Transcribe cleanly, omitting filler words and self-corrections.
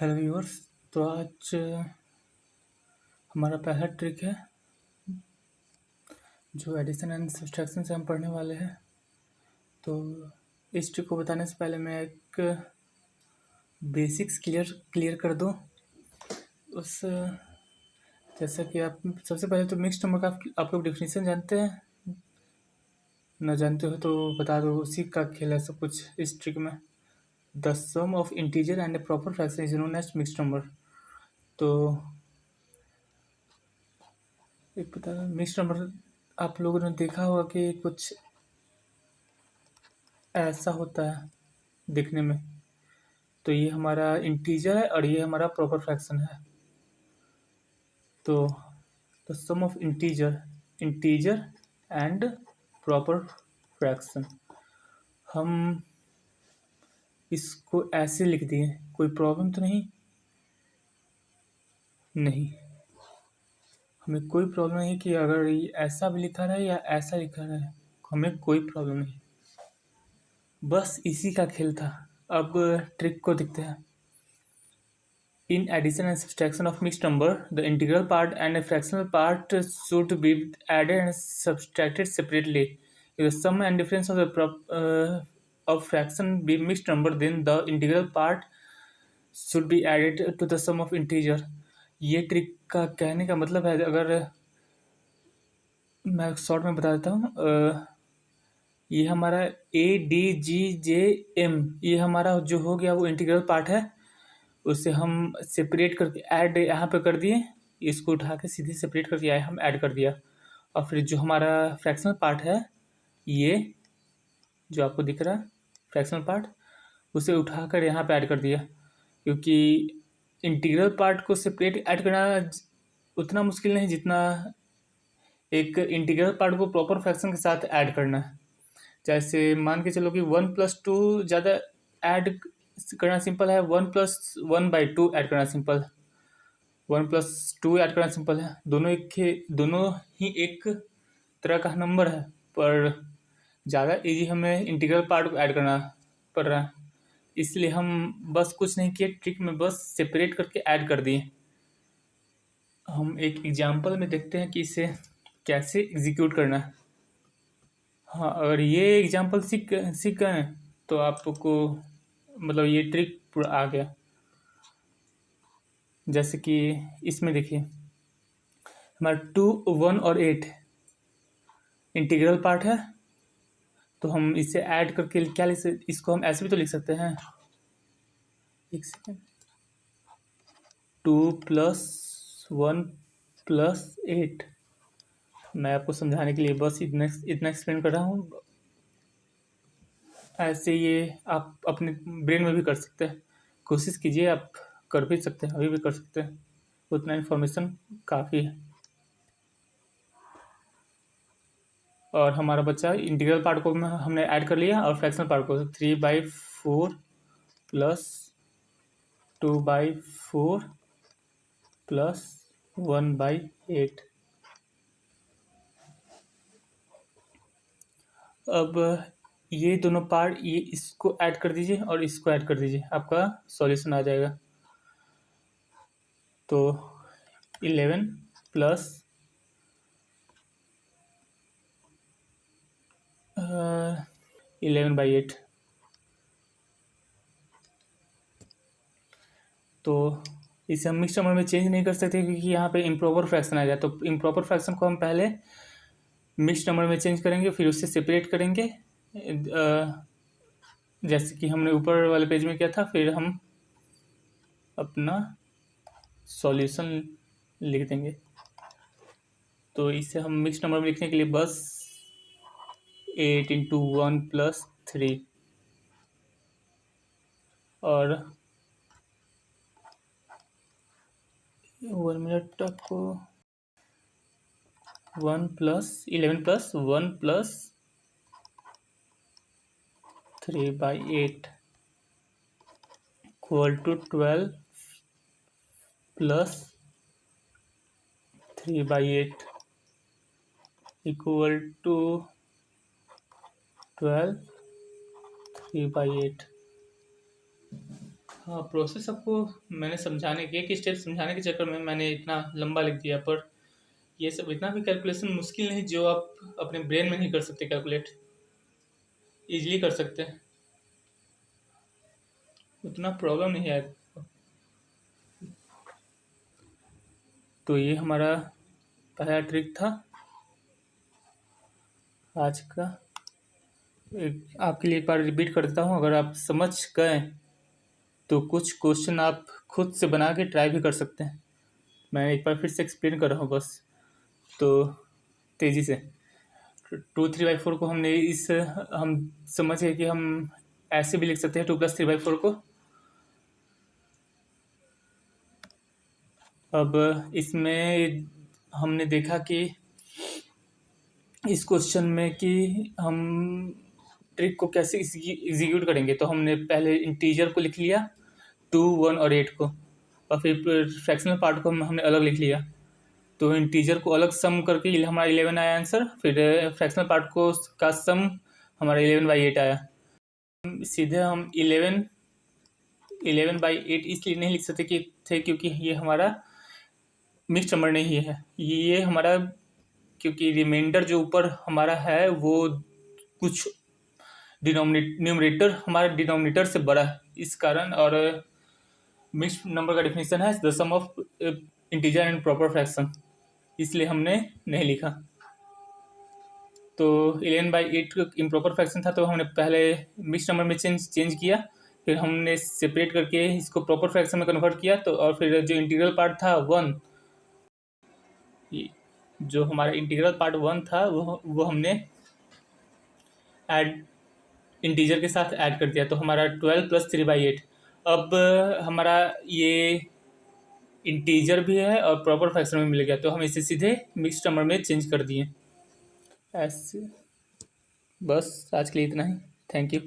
Hello viewers. तो आज हमारा पहला ट्रिक है जो एडिशन एंड सब्सट्रैक्शन से हम पढ़ने वाले हैं। तो इस ट्रिक को बताने से पहले मैं एक बेसिक्स क्लियर कर दूं। उस जैसा कि आप सबसे पहले तो मिक्स्ड नंबर का आप लोग डेफिनेशन जानते हैं, न जानते हो तो बता दो। उसी का खेल है सब कुछ इस ट्रिक में। The sum of integer and a proper fraction is known as mixed number. तो एक पता मिक्स्ड नंबर आप लोगों ने देखा होगा कि कुछ ऐसा होता है दिखने में। तो ये हमारा इंटीजर है और ये हमारा प्रॉपर फ्रैक्शन है। तो the sum of integer and proper fraction, हम इसको ऐसे लिख दिए। कोई प्रॉब्लम तो नहीं, हमें कोई प्रॉब्लम नहीं कि अगर ये ऐसा भी लिखा रहे या ऐसा लिखा रहे, हमें कोई प्रॉब्लम नहीं। बस इसी का खेल था। अब ट्रिक को देखते हैं। In addition and subtraction of mixed number, the integral part and a fractional part should be added and subtracted separately. If the sum and difference of of fraction be mixed number, then the integral part should be added to the sum of integer. ये trick का कहने का मतलब है, अगर मैं short में बता देता हूँ, ये हमारा ADGJM, ये हमारा जो हो गया वो इंटीग्रल पार्ट है। उसे हम सेपरेट करके ऐड यहाँ पे कर दिए, इसको उठा के सीधे सेपरेट करके आए हम ऐड कर दिया। और फिर जो हमारा फ्रैक्शनल पार्ट है, ये जो आपको दिख रहा है फ्रैक्शनल पार्ट, उसे उठा कर यहाँ पे ऐड कर दिया। क्योंकि इंटीग्रल पार्ट को सेपरेट ऐड करना उतना मुश्किल नहीं जितना एक इंटीग्रल पार्ट को प्रॉपर फ्रैक्शन के साथ ऐड करना है। जैसे मान के चलो कि 1+2 ज़्यादा ऐड करना सिंपल है, 1+1/2 ऐड करना सिंपल, 1+2 ऐड करना सिंपल है। दोनों ही एक तरह का नंबर है, पर ज़्यादा इजी हमें इंटीग्रल पार्ट को ऐड करना पड़ रहा है। इसलिए हम बस कुछ नहीं किए, ट्रिक में बस सेपरेट करके ऐड कर दिए। हम एक एग्जाम्पल में देखते हैं कि इसे कैसे एग्जीक्यूट करना है। हाँ, अगर ये एग्जाम्पल सीख गए तो आपको मतलब ये ट्रिक पूरा आ गया। जैसे कि इसमें देखिए, हमारा 2, 1 और 8 इंटीग्रल पार्ट है। तो हम इसे ऐड करके क्या लिख सकते, इसको हम ऐसे भी तो लिख सकते हैं। एक सेकेंड, 2+1+8, मैं आपको समझाने के लिए बस इतना एक्सप्लेन कर रहा हूँ। ऐसे ये आप अपने ब्रेन में भी कर सकते हैं, कोशिश कीजिए, आप कर भी सकते हैं, अभी भी कर सकते हैं, उतना इन्फॉर्मेशन काफ़ी है। और हमारा बच्चा इंटीग्रल पार्ट को हमने ऐड कर लिया और फ्रैक्शनल पार्ट को 3/4 प्लस 2/4 प्लस 1/8। अब ये दोनों पार्ट, ये इसको ऐड कर दीजिए और इसको ऐड कर दीजिए, आपका सॉल्यूशन आ जाएगा। तो 11 प्लस 11/8। तो इसे हम मिक्स्ड नंबर में चेंज नहीं कर सकते क्योंकि यहाँ पे इम्प्रॉपर फ्रैक्शन आ जाए। तो इम्प्रॉपर फ्रैक्शन को हम पहले मिक्स्ड नंबर में चेंज करेंगे, फिर उससे सेपरेट करेंगे, जैसे कि हमने ऊपर वाले पेज में किया था। फिर हम अपना सॉल्यूशन लिख देंगे। तो इसे हम मिक्स्ड नंबर में लिखने के लिए बस 8 × 1 + 3 और 1 मिनट आपको 11 + 1 + 3/8 = 12 + 3/8 = 12 3/8। हाँ, प्रोसेस आपको मैंने समझाने के एक स्टेप समझाने के चक्कर में मैंने इतना लंबा लिख दिया, पर ये सब इतना भी कैलकुलेशन मुश्किल नहीं जो आप अपने ब्रेन में नहीं कर सकते, कैलकुलेट इजीली कर सकते हैं, उतना प्रॉब्लम नहीं है। तो ये हमारा पहला ट्रिक था आज का। आपके लिए एक बार रिपीट कर देता हूँ, अगर आप समझ गए तो कुछ क्वेश्चन आप खुद से बना के ट्राई भी कर सकते हैं। मैं एक बार फिर से एक्सप्लेन कर रहा हूँ बस, तो तेज़ी से। 2 3/4 को हमने हम समझ गए कि हम ऐसे भी लिख सकते हैं 2 + 3/4 को। अब इसमें हमने देखा कि इस क्वेश्चन में कि हम ट्रिक को कैसे एग्जीक्यूट करेंगे, तो हमने पहले इंटीजर को लिख लिया 2 1 और 8 को, और फिर फ्रैक्शनल पार्ट को हमने अलग लिख लिया। तो इंटीजर को अलग सम करके हमारा 11 आया आंसर, फिर फ्रैक्शनल पार्ट को का सम हमारा 11/8 आया। सीधे हम 11/8 इसलिए नहीं लिख सकते कि थे क्योंकि ये हमारा मिक्स्ड नंबर नहीं है, ये हमारा, क्योंकि रिमाइंडर जो ऊपर हमारा है वो कुछ न्यूमरेटर हमारे डिनोमिनेटर से बड़ा है इस कारण। और मिक्स्ड नंबर का डेफिनेशन है the sum of integer and proper fraction, इसलिए हमने नहीं लिखा। तो 11/8 इम्प्रॉपर फ्रैक्शन था, तो हमने पहले मिक्स्ड नंबर में चेंज किया, फिर हमने सेपरेट करके इसको प्रॉपर फ्रैक्शन में कन्वर्ट किया। तो और फिर जो इंटीग्रल पार्ट था 1, जो हमारा इंटीग्रल पार्ट 1 था वो हमने ऐड इंटीजर के साथ ऐड कर दिया, तो हमारा 12 + 3/8। अब हमारा ये इंटीजर भी है और प्रॉपर फ्रैक्शन में मिल गया, तो हम इसे सीधे मिक्स्ड नंबर में चेंज कर दिए ऐसे। बस आज के लिए इतना ही, थैंक यू।